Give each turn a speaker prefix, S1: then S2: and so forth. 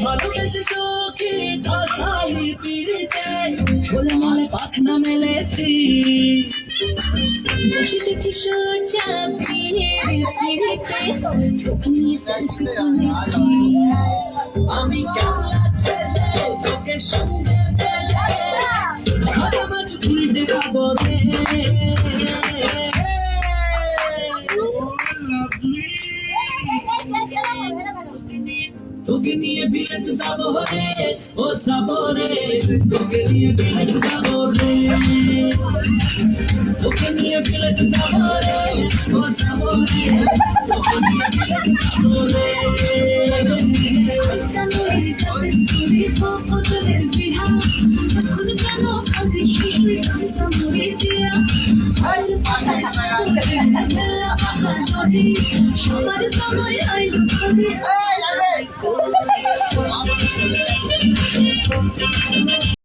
S1: ভালোবেসে সখী ভাষালি পিড়িতে বলে মনে পাখনা মেলেছি
S2: বসে গেছি সোজা পিড়িতে চোখ নিয়ে সেলফি তুলেছি
S1: আমি কেমন ছেলে তোকে সঙ্গে পেলে মাঝ খুলতে খাবো রে তোকে নিয়ে বিলেত যাবো রে ও যাবো রে তোকে নিয়ে বিলেত যাবো রে তোকে নিয়ে বিলেত যাবো রে ও যাবো রে তোকে নিয়ে বিলেত যাবো রে
S2: কানুরের কাছে তুলে বদলের বিহা এখন কেন কাঁদে শিশুর কাঁসা মরে দিয়া আর পাতায় সাথে মেলা পাতার ধরে সবার সময় আইলো ধরে